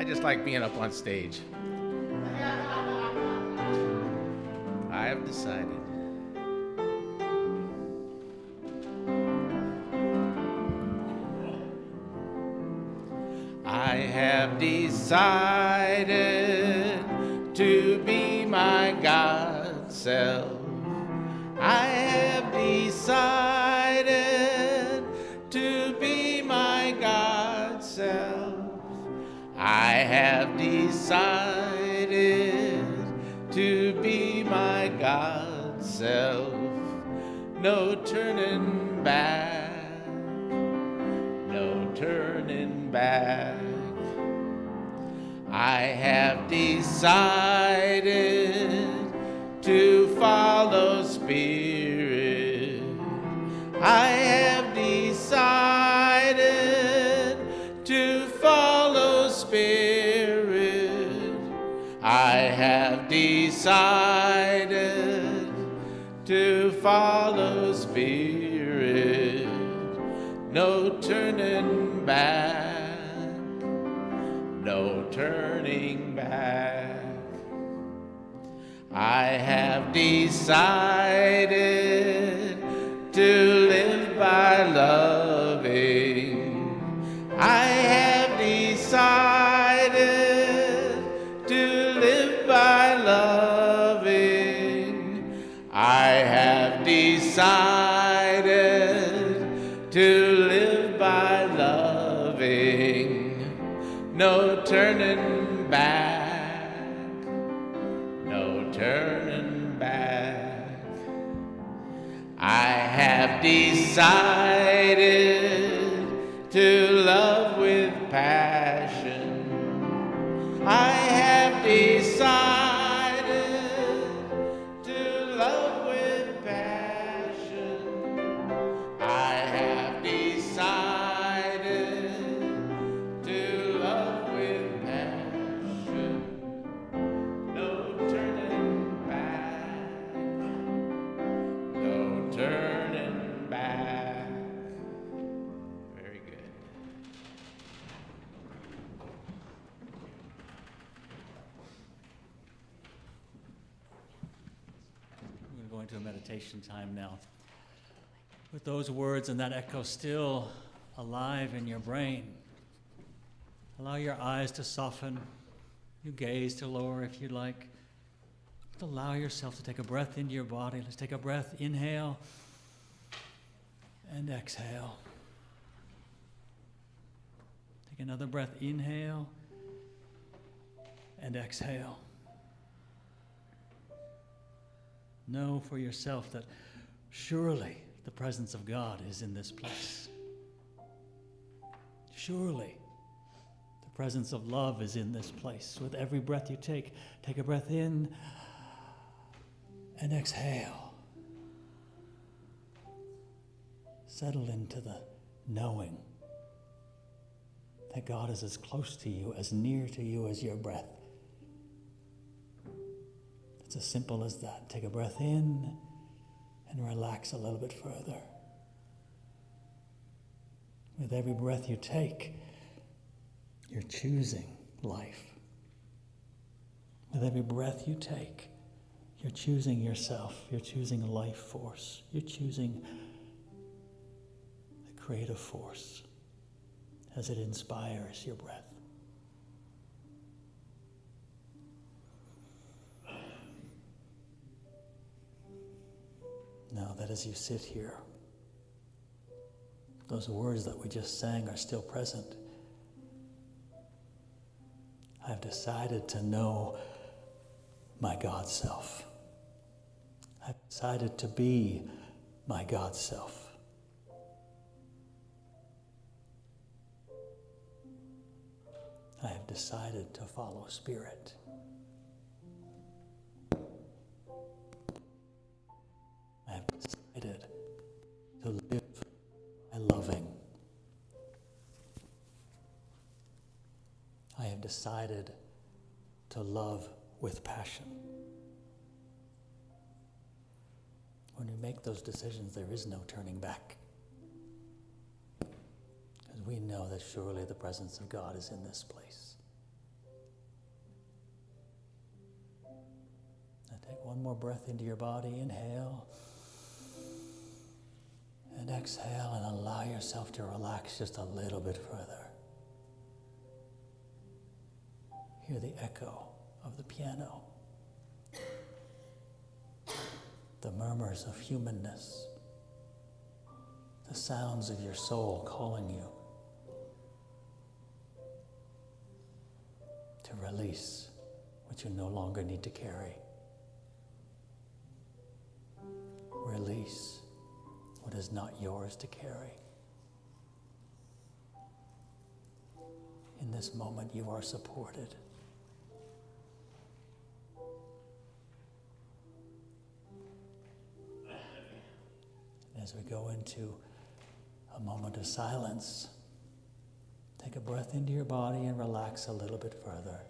I just like being up on stage. I have decided. I have decided to be my God self. I have decided to be my God self. I have decided to be my God self. No turning back, no turning back. I have decided to follow Spirit. I have decided to follow Spirit. I have decided to follow Spirit. No turning back, no turning back. I have decided to live by loving. I have decided to live by loving. I have decided to live by loving. No turning back, no turning back. I have decided to love with passion. I have decided to love with passion. I have decided to love with passion. No turning back, no turning back. Very good. We're going to go into a meditation time now. With those words and that echo still alive in your brain, allow your eyes to soften, your gaze to lower if you'd like. Allow yourself to take a breath into your body. Let's take a breath, inhale and exhale. Take another breath, inhale and exhale. Know for yourself that surely the presence of God is in this place. Surely the presence of love is in this place. With every breath you take a breath in and exhale. Settle into the knowing that God is as close to you, as near to you as your breath. It's as simple as that. Take a breath in and relax a little bit further. With every breath you take, you're choosing life. With every breath you take, you're choosing yourself. You're choosing life force. You're choosing the creative force as it inspires your breath. Now that as you sit here, those words that we just sang are still present. I've decided to know my God self. I've decided to be my God self. I have decided to follow Spirit. I have decided to live by loving. I have decided to love with passion. When we make those decisions, there is no turning back. Because we know that surely the presence of God is in this place. Take one more breath into your body. Inhale. And exhale and allow yourself to relax just a little bit further. Hear the echo of the piano. The murmurs of humanness. The sounds of your soul calling you to release what you no longer need to carry. Release what is not yours to carry. In this moment, you are supported. As we go into a moment of silence, take a breath into your body and relax a little bit further.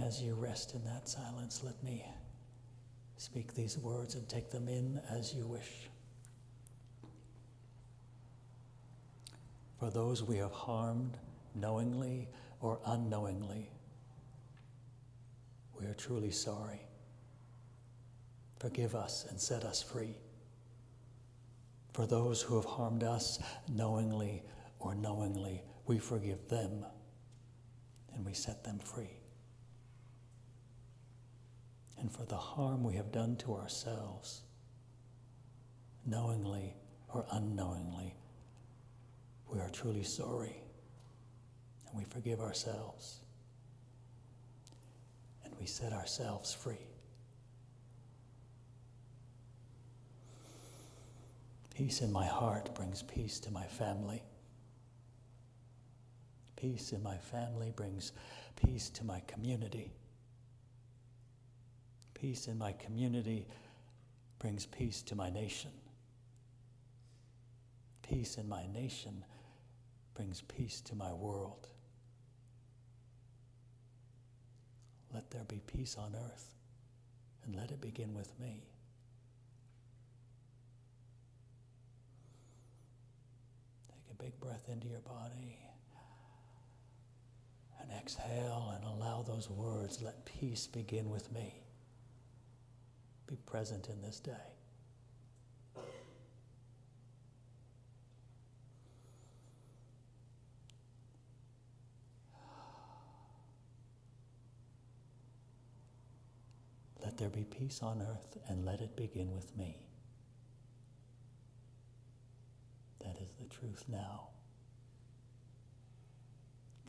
As you rest in that silence, let me speak these words and take them in as you wish. For those we have harmed, knowingly or unknowingly, we are truly sorry. Forgive us and set us free. For those who have harmed us, knowingly or unknowingly, we forgive them and we set them free. And for the harm we have done to ourselves, knowingly or unknowingly, we are truly sorry, and we forgive ourselves, and we set ourselves free. Peace in my heart brings peace to my family. Peace in my family brings peace to my community. Peace in my community brings peace to my nation. Peace in my nation brings peace to my world. Let there be peace on earth, and let it begin with me. Take a big breath into your body and exhale and allow those words, let peace begin with me. Be present in this day. Let there be peace on earth, and let it begin with me. That is the truth now.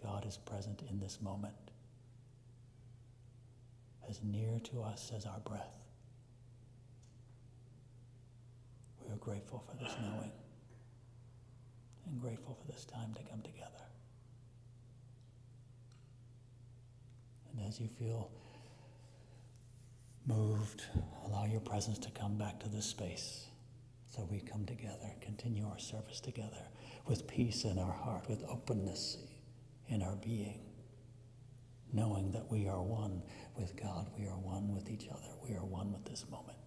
God is present in this moment, as near to us as our breath. We are grateful for this knowing and grateful for this time to come together. And as you feel moved, allow your presence to come back to this space so we come together, continue our service together with peace in our heart, with openness in our being, knowing that we are one with God, we are one with each other, we are one with this moment.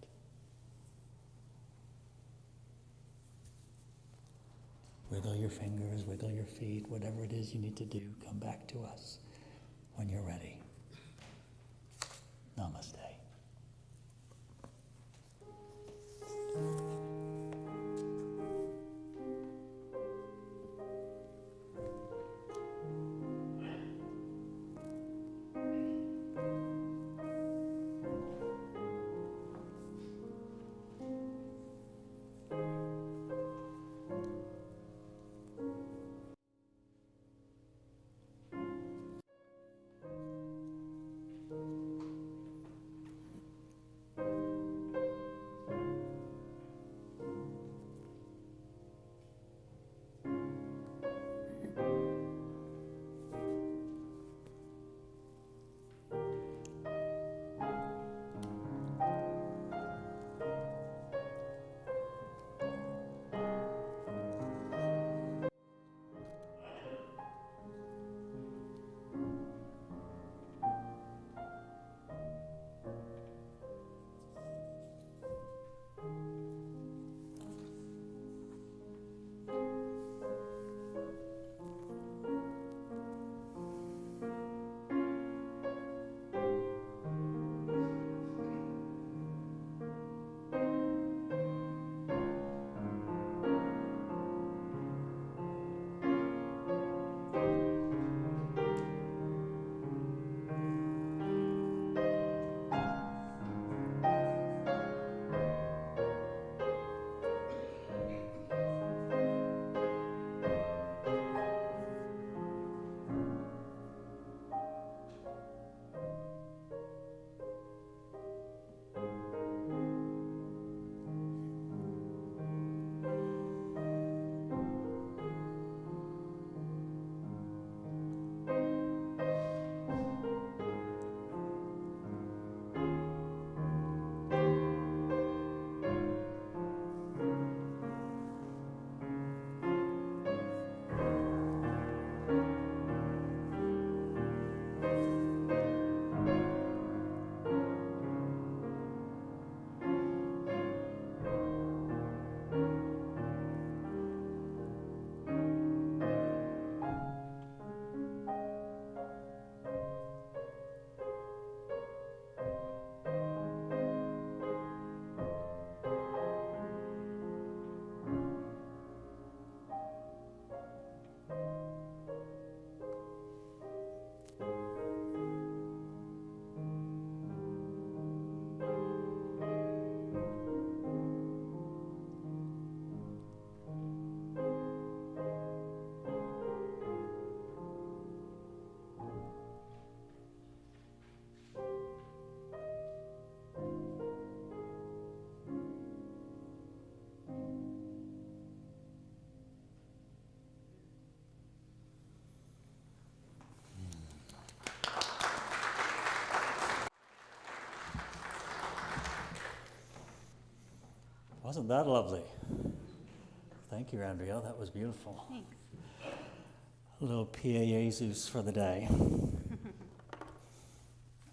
Wiggle your fingers, wiggle your feet, whatever it is you need to do, come back to us when you're ready. Namaste. Wasn't that lovely? Thank you, Andrea. That was beautiful. Thanks. A little Pie Jesus for the day. Am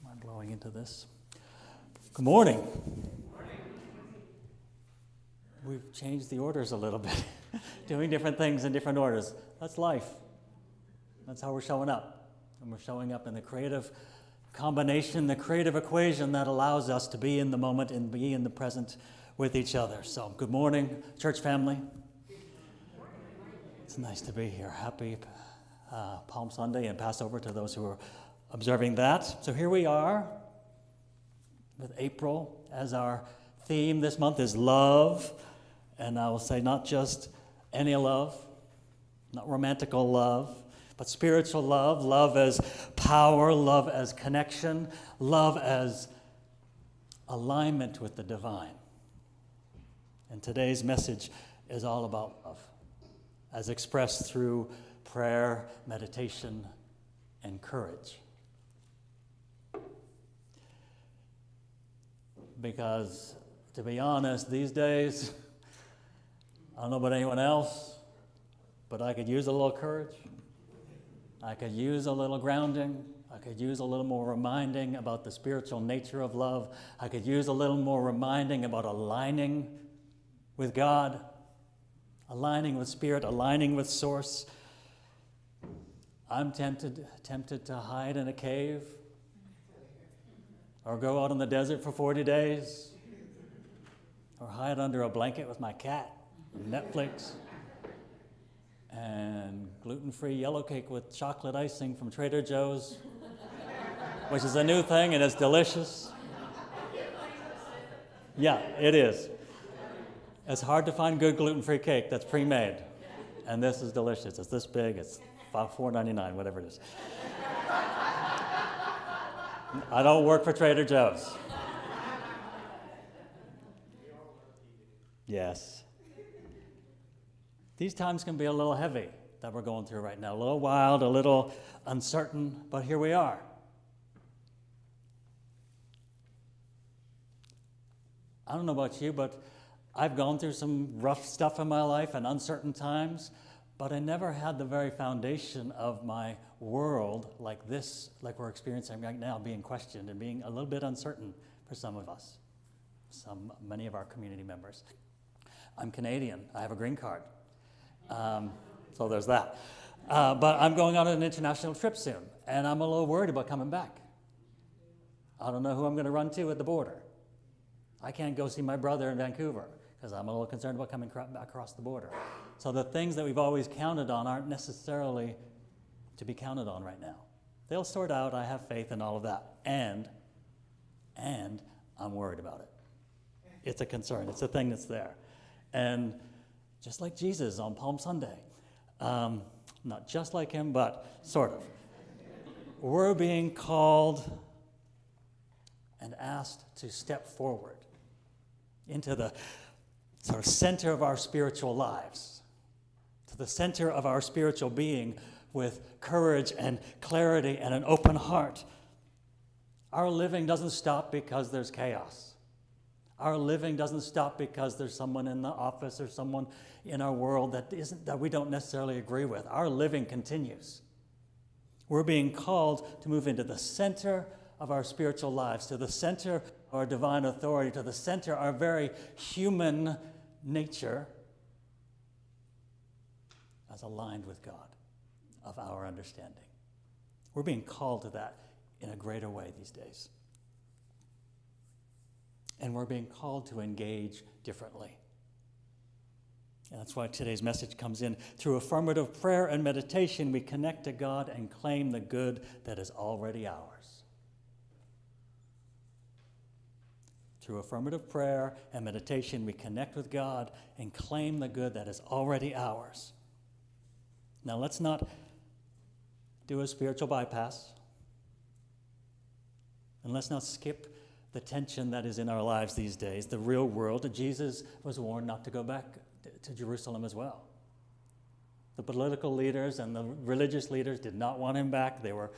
I blowing into this? Good morning. We've changed the orders a little bit, doing different things in different orders. That's life. That's how we're showing up. And we're showing up in the creative combination, the creative equation that allows us to be in the moment and be in the present with each other. So, good morning, church family. It's nice to be here. Happy Palm Sunday and Passover to those who are observing that. So here we are with April as our theme this month is love. And I will say not just any love, not romantical love, but spiritual love, love as power, love as connection, love as alignment with the divine. And today's message is all about love, as expressed through prayer, meditation, and courage. Because, to be honest, these days, I don't know about anyone else, but I could use a little courage. I could use a little grounding. I could use a little more reminding about the spiritual nature of love. I could use a little more reminding about aligning with God, aligning with Spirit, aligning with Source. I'm tempted to hide in a cave or go out in the desert for 40 days or hide under a blanket with my cat and Netflix and gluten-free yellow cake with chocolate icing from Trader Joe's, which is a new thing and it's delicious. Yeah, it is. It's hard to find good gluten-free cake that's pre-made. And this is delicious. It's this big. It's $4.99, whatever it is. I don't work for Trader Joe's. Yes. These times can be a little heavy that we're going through right now. A little wild, a little uncertain, but here we are. I don't know about you, but I've gone through some rough stuff in my life and uncertain times, but I never had the very foundation of my world like this, like we're experiencing right now, being questioned and being a little bit uncertain for some of us, many of our community members. I'm Canadian. I have a green card. So there's that. But I'm going on an international trip soon, and I'm a little worried about coming back. I don't know who I'm going to run to at the border. I can't go see my brother in Vancouver because I'm a little concerned about coming across the border. So the things that we've always counted on aren't necessarily to be counted on right now. They'll sort out. I have faith in all of that. And I'm worried about it. It's a concern. It's a thing that's there. And just like Jesus on Palm Sunday, not just like him, but sort of. We're being called and asked to step forward into the sort of center of our spiritual lives, to the center of our spiritual being with courage and clarity and an open heart. Our living doesn't stop because there's chaos. Our living doesn't stop because there's someone in the office or someone in our world that we don't necessarily agree with. Our living continues. We're being called to move into the center of our spiritual lives, to the center of our divine authority, to the center of our very human nature as aligned with God of our understanding. We're being called to that in a greater way these days. And we're being called to engage differently. And that's why today's message comes in. Through affirmative prayer and meditation, we connect to God and claim the good that is already ours. Through affirmative prayer and meditation, we connect with God and claim the good that is already ours. Now, let's not do a spiritual bypass. And let's not skip the tension that is in our lives these days, the real world. Jesus was warned not to go back to Jerusalem as well. The political leaders and the religious leaders did not want him back. They were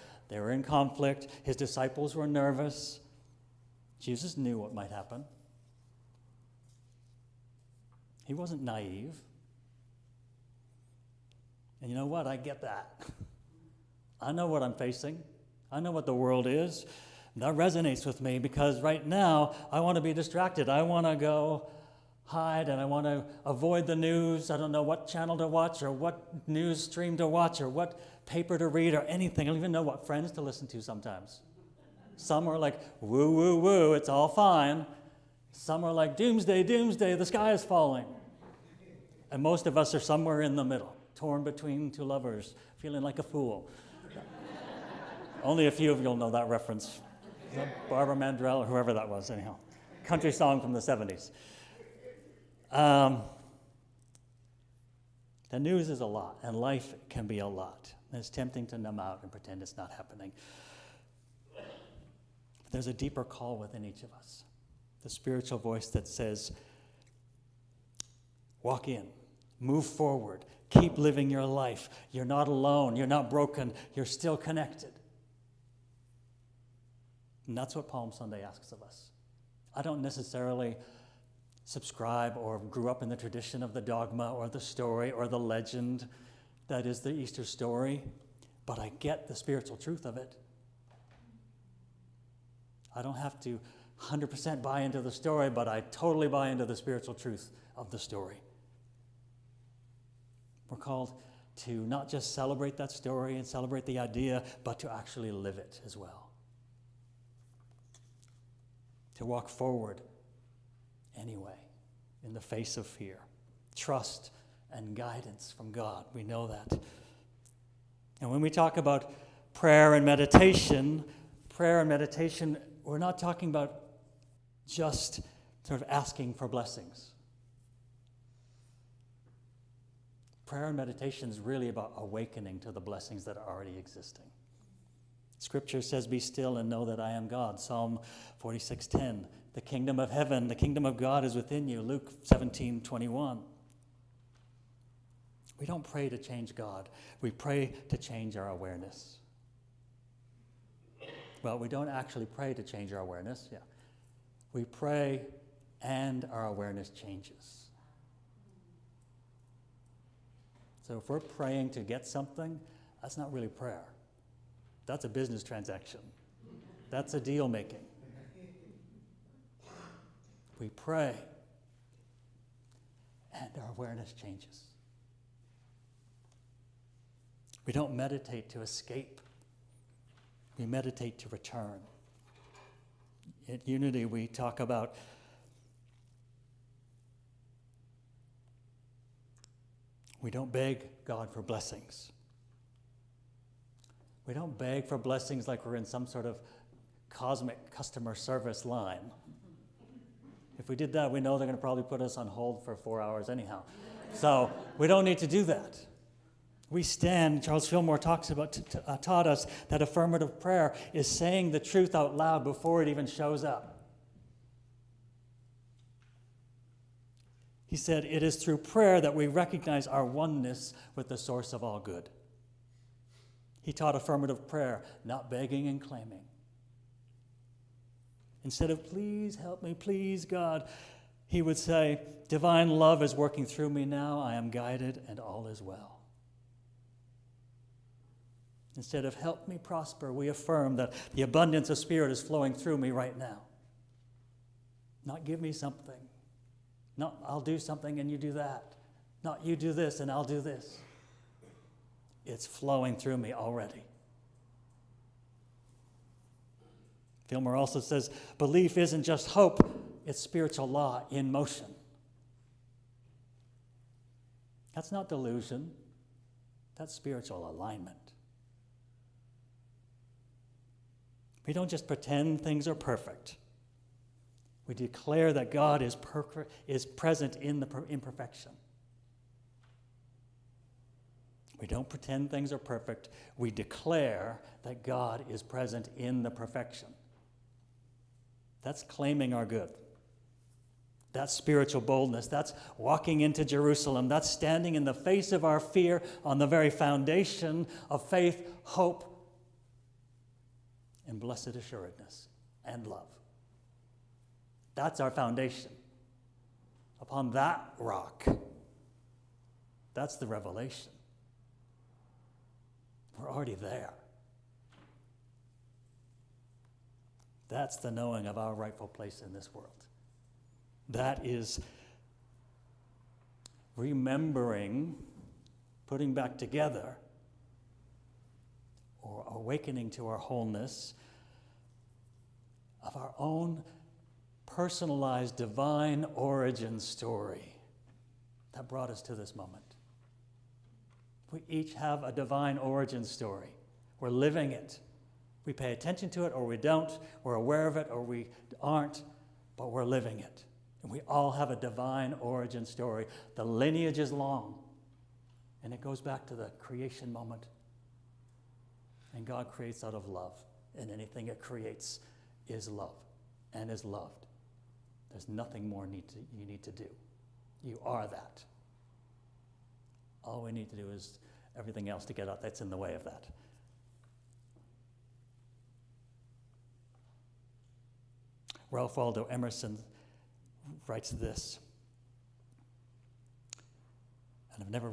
in conflict. His disciples were nervous. Jesus knew what might happen. He wasn't naive. And you know what? I get that. I know what I'm facing. I know what the world is. That resonates with me because right now I want to be distracted. I want to go hide and I want to avoid the news. I don't know what channel to watch or what news stream to watch or what paper to read or anything. I don't even know what friends to listen to sometimes. Some are like, woo, woo, woo, it's all fine. Some are like, doomsday, doomsday, the sky is falling. And most of us are somewhere in the middle, torn between two lovers, feeling like a fool. Only a few of you will know that reference. Barbara Mandrell or whoever that was, anyhow. Country song from the 70s. The news is a lot, and life can be a lot. And it's tempting to numb out and pretend it's not happening. But there's a deeper call within each of us. The spiritual voice that says, walk in, move forward, keep living your life. You're not alone, you're not broken, you're still connected. And that's what Palm Sunday asks of us. I don't necessarily subscribe or grew up in the tradition of the dogma or the story or the legend that is the Easter story, but I get the spiritual truth of it. I don't have to 100% buy into the story, but I totally buy into the spiritual truth of the story. We're called to not just celebrate that story and celebrate the idea, but to actually live it as well. To walk forward anyway, in the face of fear. Trust and guidance from God. We know that. And when we talk about prayer and meditation, we're not talking about just sort of asking for blessings. Prayer and meditation is really about awakening to the blessings that are already existing. Scripture says, be still and know that I am God. Psalm 46:10. The kingdom of heaven, the kingdom of God is within you. Luke 17:21. We don't pray to change God. We pray to change our awareness. Well, we don't actually pray to change our awareness. Yeah. We pray and our awareness changes. So if we're praying to get something, that's not really prayer. That's a business transaction. That's a deal making. We pray, and our awareness changes. We don't meditate to escape. We meditate to return. At Unity, we talk about we don't beg God for blessings. We don't beg for blessings like we're in some sort of cosmic customer service line. If we did that, we know they're going to probably put us on hold for 4 hours anyhow. So we don't need to do that. We stand, Charles Fillmore taught us that affirmative prayer is saying the truth out loud before it even shows up. He said, it is through prayer that we recognize our oneness with the source of all good. He taught affirmative prayer, not begging and claiming. Instead of, please help me, please God, he would say, divine love is working through me now. I am guided and all is well. Instead of help me prosper, we affirm that the abundance of Spirit is flowing through me right now. Not give me something. Not I'll do something and you do that. Not you do this and I'll do this. It's flowing through me already. Fillmore also says, belief isn't just hope, it's spiritual law in motion. That's not delusion. That's spiritual alignment. We don't just pretend things are perfect. We declare that God is present in the imperfection. We don't pretend things are perfect. We declare that God is present in the perfection. That's claiming our good. That's spiritual boldness. That's walking into Jerusalem. That's standing in the face of our fear on the very foundation of faith, hope, and blessed assuredness and love. That's our foundation upon that rock. That's the revelation. We're already there. That's the knowing of our rightful place in this world. That is remembering, putting back together, or awakening to our wholeness of our own personalized divine origin story that brought us to this moment. We each have a divine origin story. We're living it. We pay attention to it or we don't. We're aware of it or we aren't, but we're living it. And we all have a divine origin story. The lineage is long, and it goes back to the creation moment. And God creates out of love, and anything it creates is love and is loved. There's nothing more you need to do. You are that. All we need to do is everything else to get out that's in the way of that. Ralph Waldo Emerson writes this, and I've never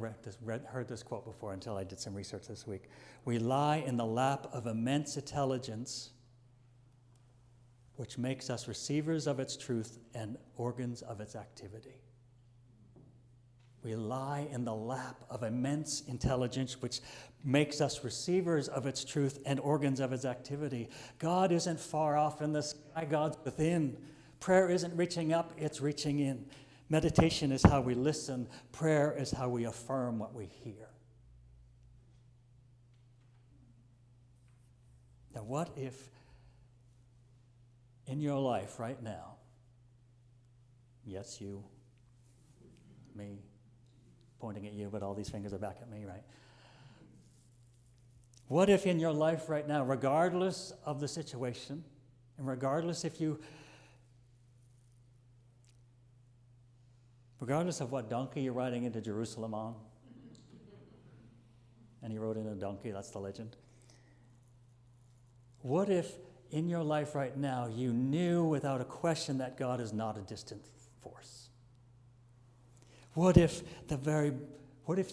heard this quote before until I did some research this week. We lie in the lap of immense intelligence, which makes us receivers of its truth and organs of its activity. We lie in the lap of immense intelligence, which makes us receivers of its truth and organs of its activity. God isn't far off in the sky, God's within. Prayer isn't reaching up, it's reaching in. Meditation is how we listen. Prayer is how we affirm what we hear. Now, what if in your life right now, yes, you, me, pointing at you, but all these fingers are back at me, right? What if in your life right now, regardless of the situation, and regardless of what donkey you're riding into Jerusalem on, and he rode in a donkey, that's the legend. What if in your life right now you knew without a question that God is not a distant force? What if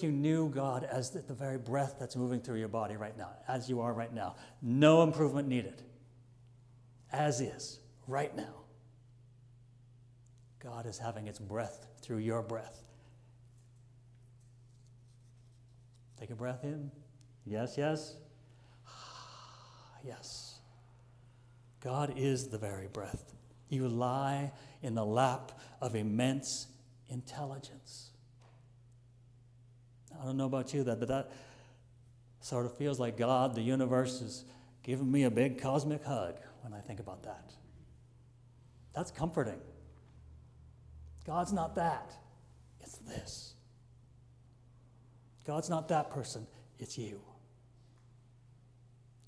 you knew God as the very breath that's moving through your body right now, as you are right now? No improvement needed. As is, right now. God is having its breath through your breath. Take a breath in. Yes, yes. Yes. God is the very breath. You lie in the lap of immense intelligence. I don't know about you, but that sort of feels like God, the universe, is giving me a big cosmic hug when I think about that. That's comforting. God's not that. It's this. God's not that person. It's you.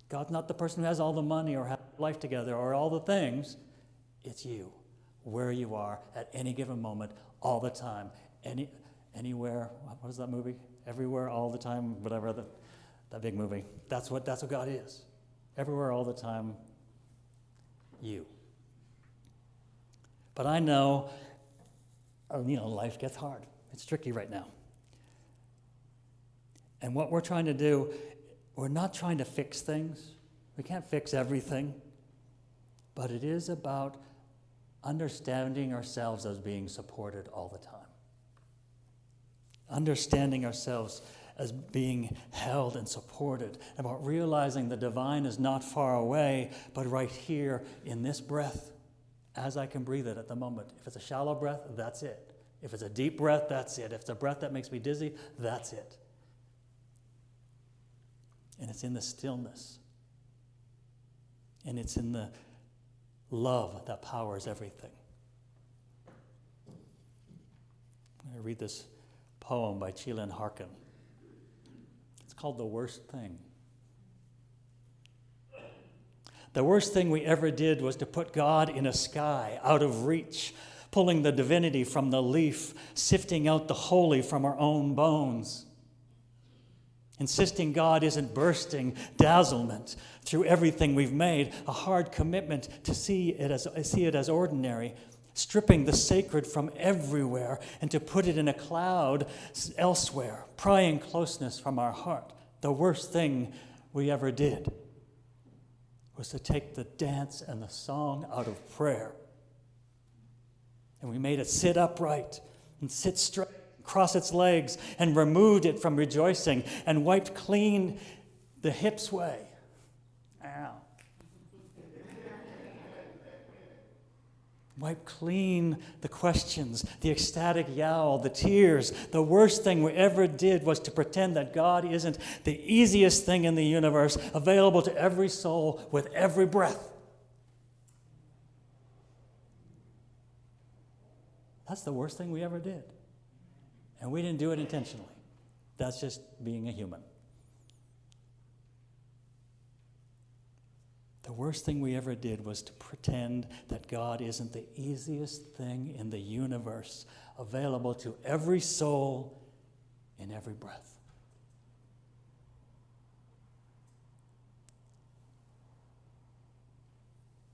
God's not the person who has all the money or has life together or all the things. It's you, where you are at any given moment, all the time, anywhere. What is that movie? Everywhere, all the time, whatever, that big movie. That's what God is. Everywhere, all the time, you. But I know, life gets hard. It's tricky right now. And what we're trying to do, we're not trying to fix things. We can't fix everything. But it is about understanding ourselves as being supported all the time. Understanding ourselves as being held and supported. About realizing the divine is not far away, but right here in this breath, as I can breathe it at the moment. If it's a shallow breath, that's it. If it's a deep breath, that's it. If it's a breath that makes me dizzy, that's it. And it's in the stillness. And it's in the love that powers everything. I'm going to read this poem by Cheelan Harkin. It's called The Worst Thing. The worst thing we ever did was to put God in a sky out of reach, pulling the divinity from the leaf, sifting out the holy from our own bones. Insisting God isn't bursting dazzlement through everything we've made, a hard commitment to see it as ordinary, stripping the sacred from everywhere and to put it in a cloud elsewhere, prying closeness from our heart. The worst thing we ever did was to take the dance and the song out of prayer. And we made it sit upright and sit straight, cross its legs, and removed it from rejoicing and wiped clean the hips way. Ow. Wipe clean the questions, the ecstatic yowl, the tears. The worst thing we ever did was to pretend that God isn't the easiest thing in the universe, available to every soul with every breath. That's the worst thing we ever did. And we didn't do it intentionally. That's just being a human. The worst thing we ever did was to pretend that God isn't the easiest thing in the universe, available to every soul in every breath.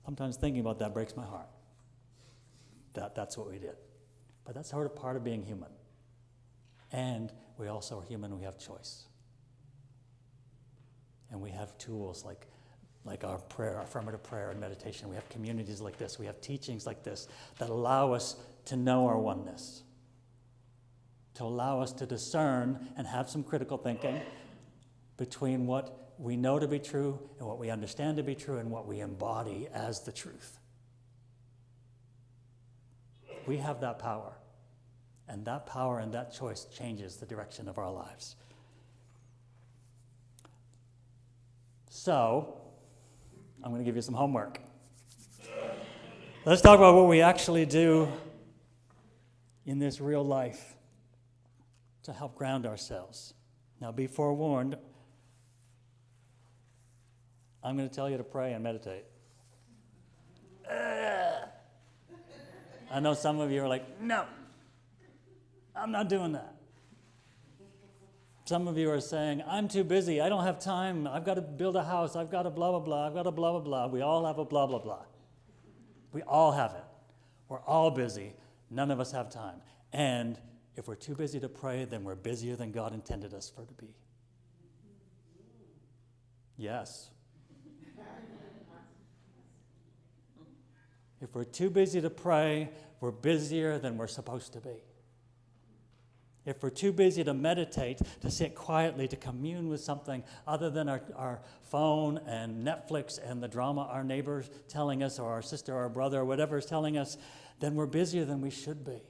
Sometimes thinking about that breaks my heart. That's what we did. But that's sort of part of being human. And we also are human, we have choice. And we have tools like our prayer, affirmative prayer and meditation. We have communities like this. We have teachings like this that allow us to know our oneness, to allow us to discern and have some critical thinking between what we know to be true and what we understand to be true and what we embody as the truth. We have that power. And that power and that choice changes the direction of our lives. So, I'm going to give you some homework. Let's talk about what we actually do in this real life to help ground ourselves. Now, be forewarned, I'm going to tell you to pray and meditate. I know some of you are like, no, I'm not doing that. Some of you are saying, I'm too busy, I don't have time, I've got to build a house, I've got to blah, blah, blah, I've got to blah, blah, blah. We all have a blah, blah, blah. We all have it. We're all busy. None of us have time. And if we're too busy to pray, then we're busier than God intended us for to be. Yes. If we're too busy to pray, we're busier than we're supposed to be. If we're too busy to meditate, to sit quietly, to commune with something other than our phone and Netflix and the drama our neighbor's telling us, or our sister or our brother or whatever is telling us, then we're busier than we should be.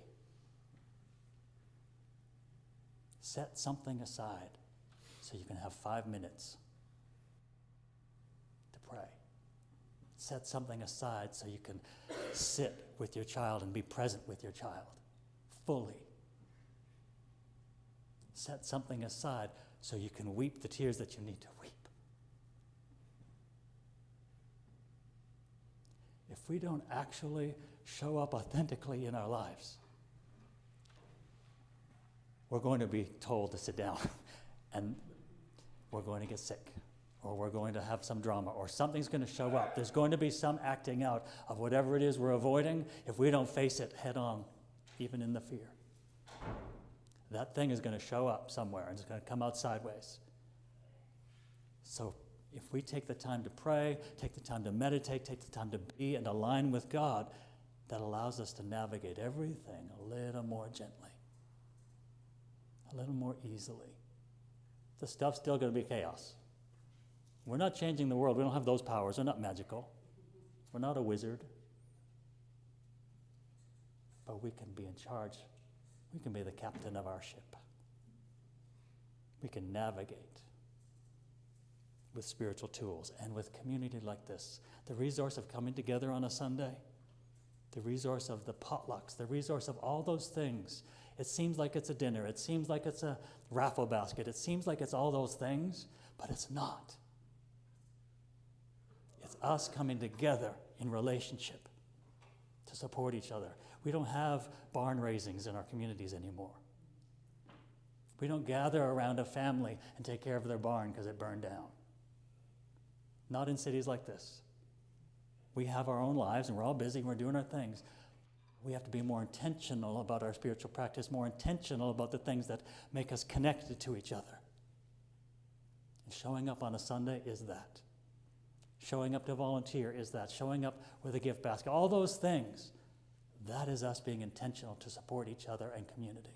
Set something aside so you can have 5 minutes to pray. Set something aside so you can sit with your child and be present with your child fully. Set something aside so you can weep the tears that you need to weep. If we don't actually show up authentically in our lives, we're going to be told to sit down and we're going to get sick, or we're going to have some drama, or something's going to show up. There's going to be some acting out of whatever it is we're avoiding if we don't face it head on, even in the fear. That thing is going to show up somewhere and it's going to come out sideways. So if we take the time to pray, take the time to meditate, take the time to be and align with God, that allows us to navigate everything a little more gently, a little more easily. The stuff's still going to be chaos. We're not changing the world. We don't have those powers. We're not magical. We're not a wizard. But we can be in charge. We can be the captain of our ship. We can navigate with spiritual tools and with community like this. The resource of coming together on a Sunday, the resource of the potlucks, the resource of all those things. It seems like it's a dinner. It seems like it's a raffle basket. It seems like it's all those things, but it's not. It's us coming together in relationship to support each other. We don't have barn raisings in our communities anymore. We don't gather around a family and take care of their barn because it burned down. Not in cities like this. We have our own lives and we're all busy and we're doing our things. we have to be more intentional about our spiritual practice, more intentional about the things that make us connected to each other. And showing up on a Sunday is that. Showing up to volunteer is that. Showing up with a gift basket. All those things, that is us being intentional to support each other and community.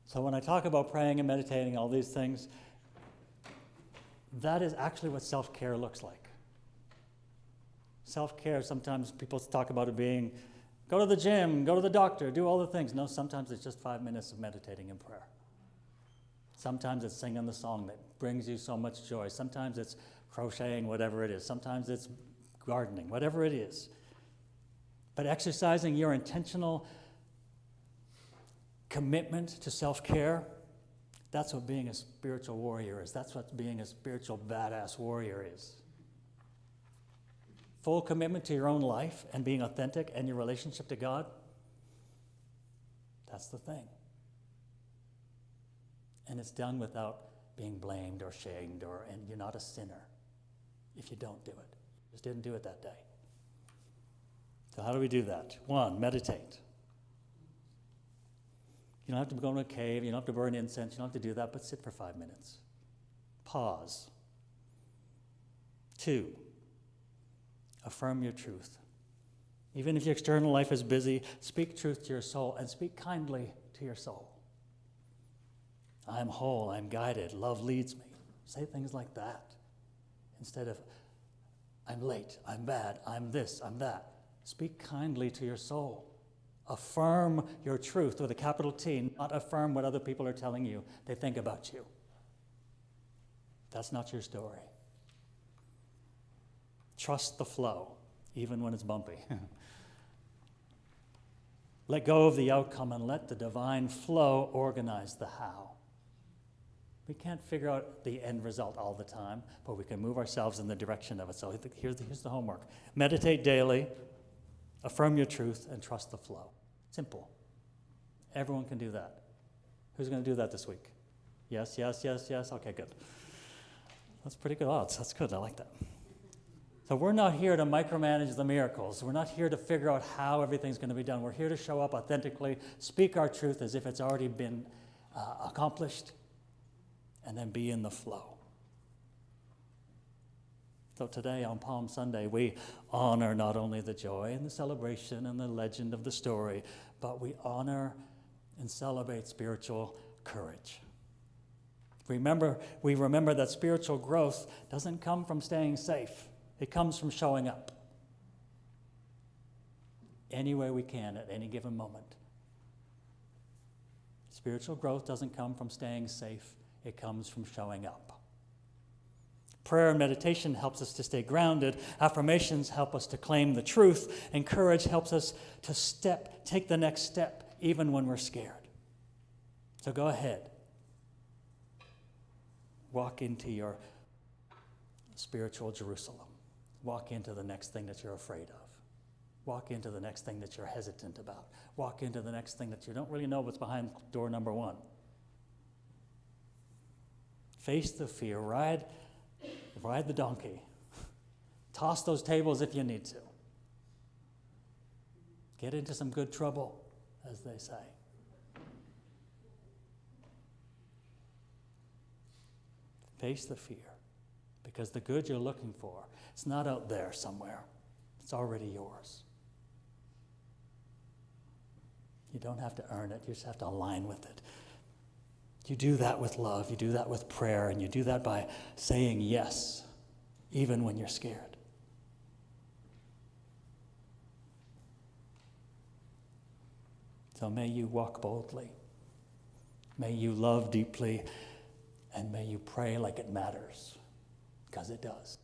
So when I talk about praying and meditating, all these things, that is actually what self-care looks like. Self-care, sometimes people talk about it being, go to the gym, go to the doctor, do all the things. No, sometimes it's just 5 minutes of meditating in prayer. Sometimes it's singing the song that brings you so much joy. Sometimes it's crocheting, whatever it is. Sometimes it's gardening, whatever it is. But exercising your intentional commitment to self-care, that's what being a spiritual warrior is. That's what being a spiritual badass warrior is. Full commitment to your own life and being authentic and your relationship to God, that's the thing. And it's done without being blamed or shamed, and you're not a sinner if you don't do it. Just didn't do it that day. So how do we do that? 1, meditate. You don't have to go in a cave, you don't have to burn incense, you don't have to do that, but sit for 5 minutes. Pause. 2, affirm your truth. Even if your external life is busy, speak truth to your soul and speak kindly to your soul. I'm whole, I'm guided, love leads me. Say things like that instead of I'm late, I'm bad, I'm this, I'm that. Speak kindly to your soul. Affirm your truth with a capital T, not affirm what other people are telling you they think about you. That's not your story. Trust the flow, even when it's bumpy. Let go of the outcome and let the divine flow organize the how. We can't figure out the end result all the time, but we can move ourselves in the direction of it. So here's the homework. Meditate daily, affirm your truth, and trust the flow. Simple. Everyone can do that. Who's going to do that this week? Yes, yes, yes, yes. Okay, good. That's pretty good odds. That's good. I like that. So we're not here to micromanage the miracles. We're not here to figure out how everything's going to be done. We're here to show up authentically, speak our truth as if it's already been accomplished, and then be in the flow. So today on Palm Sunday, we honor not only the joy and the celebration and the legend of the story, but we honor and celebrate spiritual courage. We remember that spiritual growth doesn't come from staying safe. It comes from showing up any way we can at any given moment. Spiritual growth doesn't come from staying safe. It comes from showing up. Prayer and meditation helps us to stay grounded. Affirmations help us to claim the truth. And courage helps us to take the next step, even when we're scared. So go ahead. Walk into your spiritual Jerusalem. Walk into the next thing that you're afraid of. Walk into the next thing that you're hesitant about. Walk into the next thing that you don't really know what's behind door number 1. Face the fear. Ride the donkey. Toss those tables if you need to. Get into some good trouble, as they say. Face the fear, because the good you're looking for, it's not out there somewhere. It's already yours. You don't have to earn it. You just have to align with it. You do that with love. You do that with prayer. And you do that by saying yes, even when you're scared. So may you walk boldly. May you love deeply. And may you pray like it matters, because it does.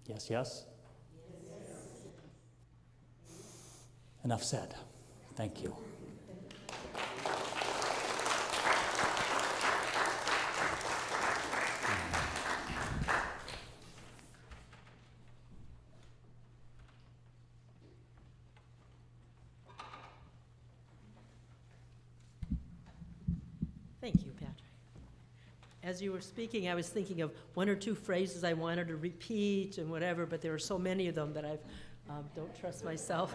Yes, yes? Yes. Enough said. Thank you. Thank you, Patrick. as you were speaking, I was thinking of one or two phrases I wanted to repeat and whatever, but there are so many of them that I don't trust myself.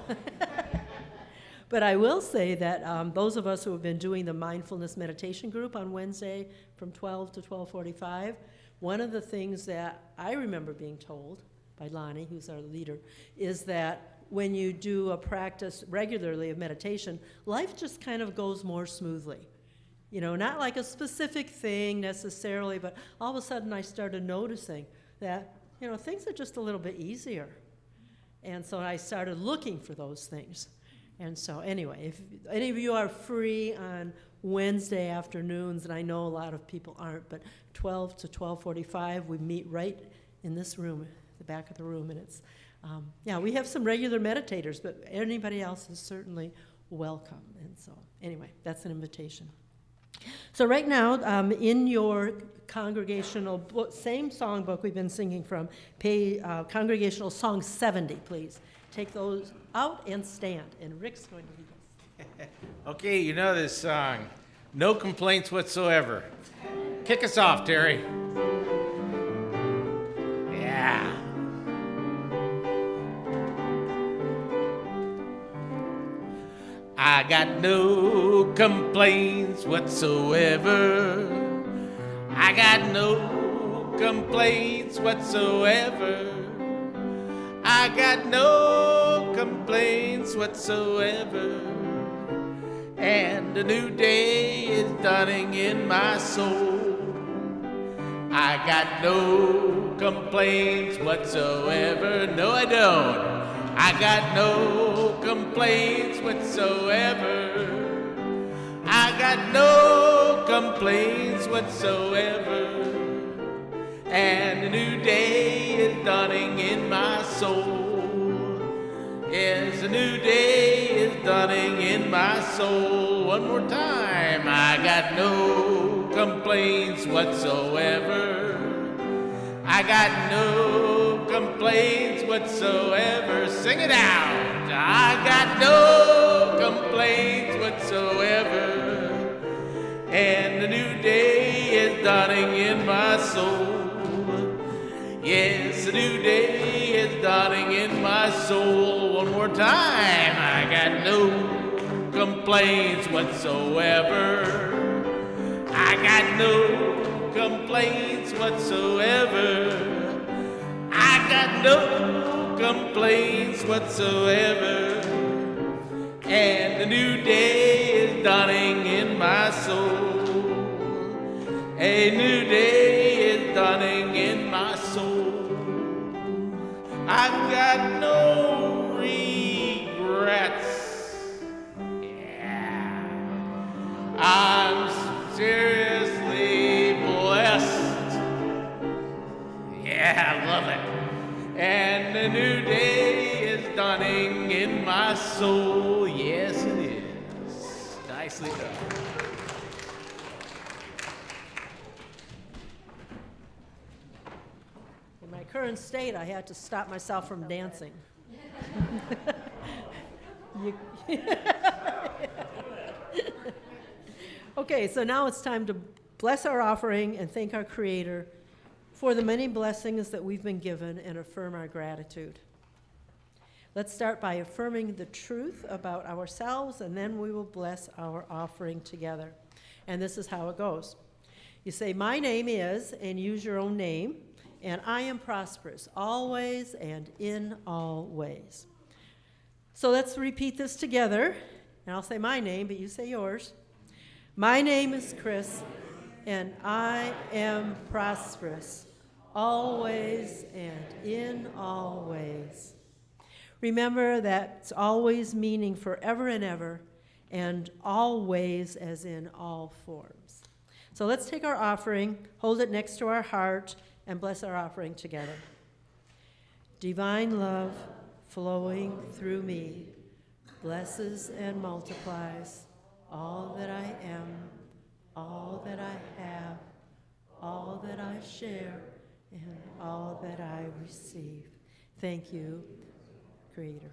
But I will say that those of us who have been doing the mindfulness meditation group on Wednesday from 12 to 12:45, one of the things that I remember being told by Lonnie, who's our leader, is that when you do a practice regularly of meditation, life just kind of goes more smoothly. You know, not like a specific thing necessarily, but all of a sudden I started noticing that, you know, things are just a little bit easier. And so I started looking for those things. And so anyway, if any of you are free on Wednesday afternoons, and I know a lot of people aren't, but 12 to 12:45, we meet right in this room, the back of the room, and it's, we have some regular meditators, but anybody else is certainly welcome. And so anyway, that's an invitation. So right now, in your congregational book, same songbook we've been singing from, congregational song 70, please. Take those out and stand. And Rick's going to lead us. Okay, you know this song. No complaints whatsoever. Kick us off, Terry. Yeah. I got no complaints whatsoever. I got no complaints whatsoever. I got no complaints whatsoever. And a new day is dawning in my soul. I got no complaints whatsoever. No, I don't. I got no complaints whatsoever. I got no complaints whatsoever. And a new day is dawning in my soul. Yes, a new day is dawning in my soul. One more time. I got no complaints whatsoever. I got no complaints whatsoever. Sing it out. I got no complaints whatsoever. And a new day is dawning in my soul. Yes, a new day is dawning in my soul. One more time. I got no complaints whatsoever. I got no complaints whatsoever. I got no complaints whatsoever. And a new day is dawning in my soul. A new day is dawning in my soul. I've got no regrets. Yeah. I'm seriously blessed. Yeah, I love it. And a new day is dawning in my soul. Yes, it is. Nicely done. In my current state, I had to stop myself from dancing. Okay, so now it's time to bless our offering and thank our Creator for the many blessings that we've been given and affirm our gratitude. Let's start by affirming the truth about ourselves, and then we will bless our offering together. And this is how it goes. You say, my name is, and use your own name, and I am prosperous, always and in all ways. So let's repeat this together, and I'll say my name, but you say yours. My name is Chris, and I am prosperous, always and in all ways. Remember that it's always meaning forever and ever, and always as in all forms. So let's take our offering, hold it next to our heart, and bless our offering together. Divine love flowing through me blesses and multiplies all that I am, all that I have, all that I share, and all that I receive. Thank you, Creator.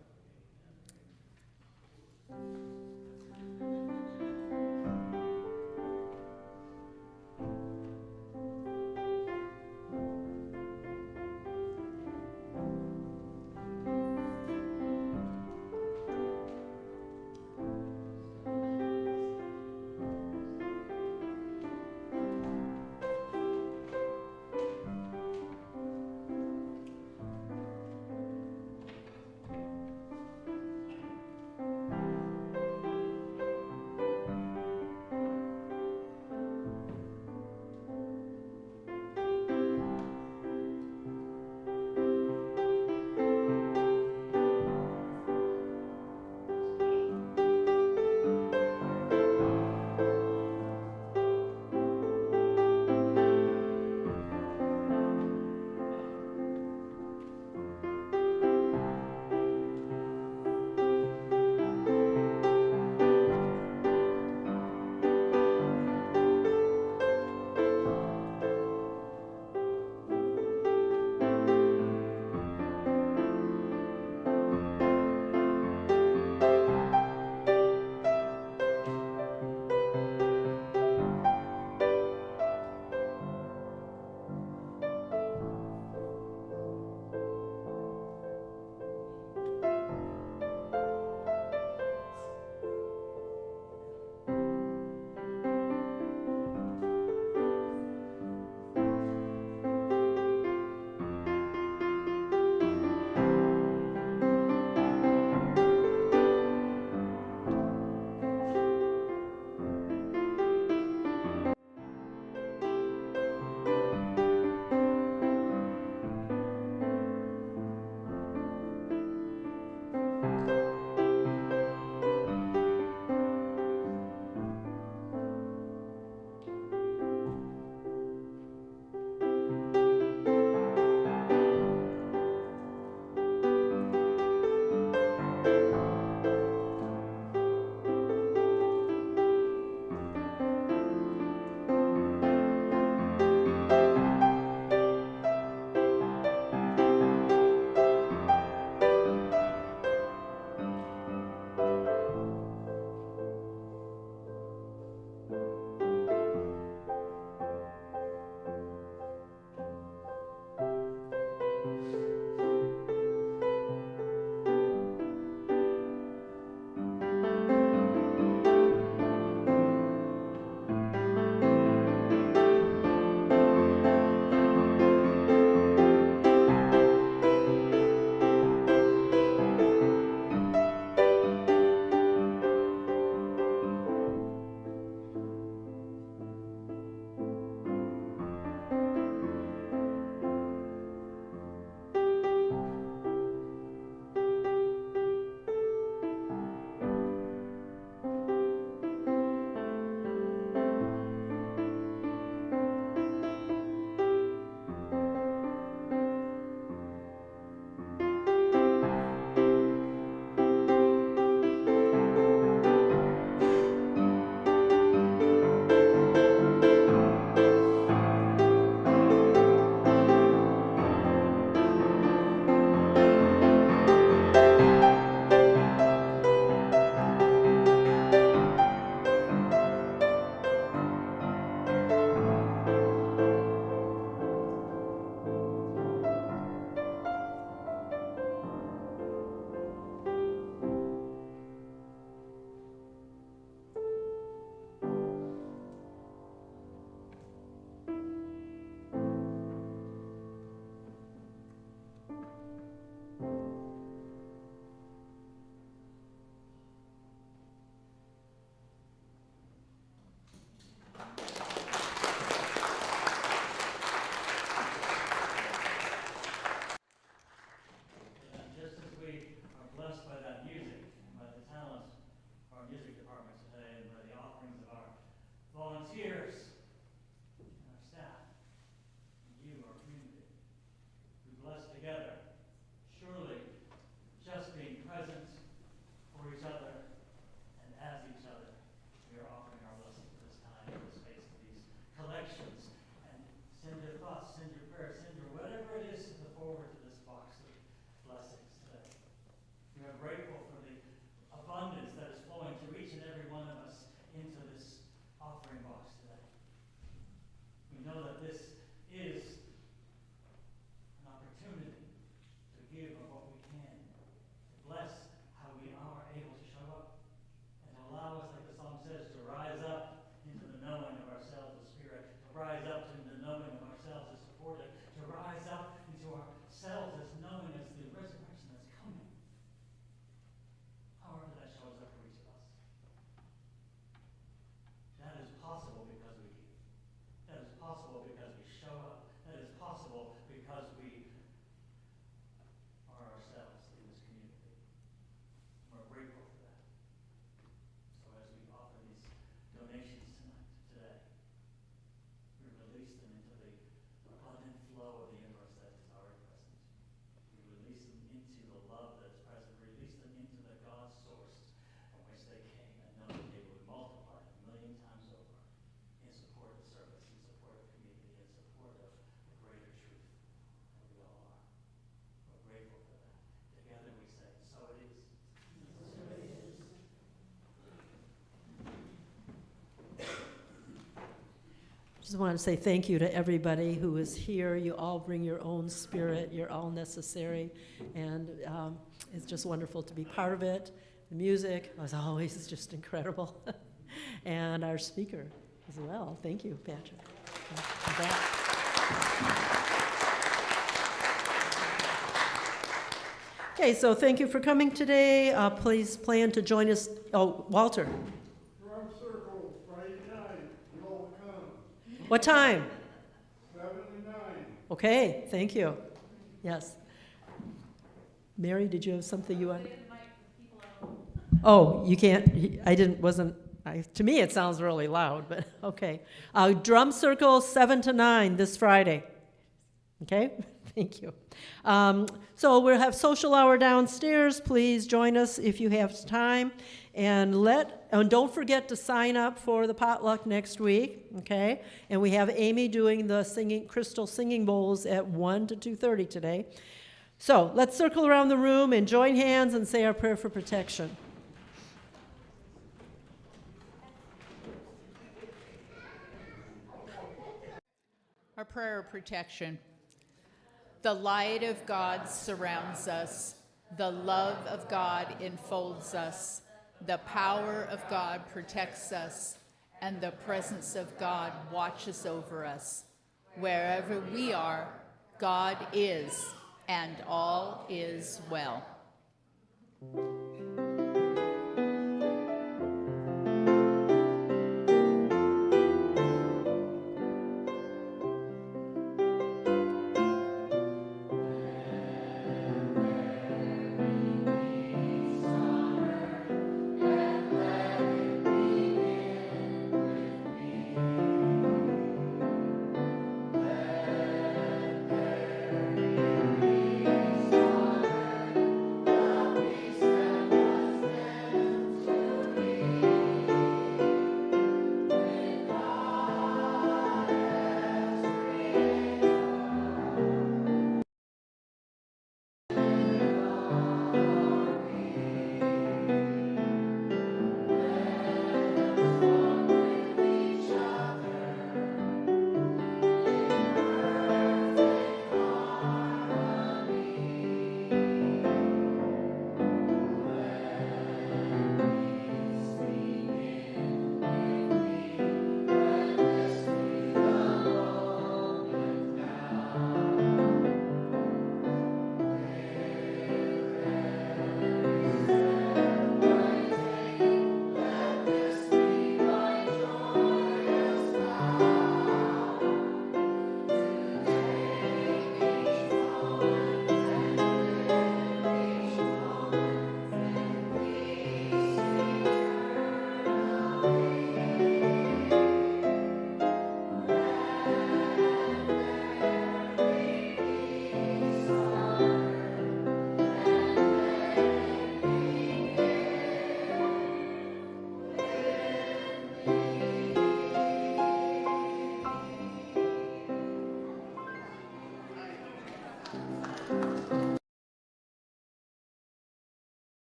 grateful for the abundance that is flowing through each and every one of us into this offering box today. We know that this is an opportunity to give of what we can, to bless how we are able to show up, and to allow us, like the song says, to rise up into the knowing of ourselves as Spirit, to rise up into the knowing of ourselves as supported, to rise up into ourselves as knowing as the resurrection that's coming. However that shows up for each of us. That is possible because we give. That is possible because we show up. That is possible because we are ourselves in this community. We're grateful for that. So as we offer these donations today, we release them into the abundant flow of the universe that is already present. We release them into the love that is present. Release them into the God source from which they came, and know that they will be multiplied a million times over in support of service, in support of community, in support of the greater truth that we all are. We're grateful for that. Together we say, so it is. So it is. Just want to say thank you to everybody who is here. You all bring your own spirit. You're all necessary. And it's just wonderful to be part of it. The music, as always, is just incredible. And our speaker as well. Thank you, Patrick. Okay, so thank you for coming today. Please plan to join us. Oh, Walter. Drum circle, Friday night, you all come, What time? 7 to 9. Okay, thank you. Yes. Mary, did you have something you want? Oh, you can't, to me it sounds really loud, but okay. Drum circle 7 to 9 this Friday. Okay, thank you. So we'll have social hour downstairs. Please join us if you have time. And don't forget to sign up for the potluck next week, okay? And we have Amy doing the crystal singing bowls at 1 to 2:30 today. So let's circle around the room and join hands and say our prayer for protection. Our prayer of protection. The light of God surrounds us. The love of God enfolds us. The power of God protects us. And the presence of God watches over us. Wherever we are, God is, and all is well.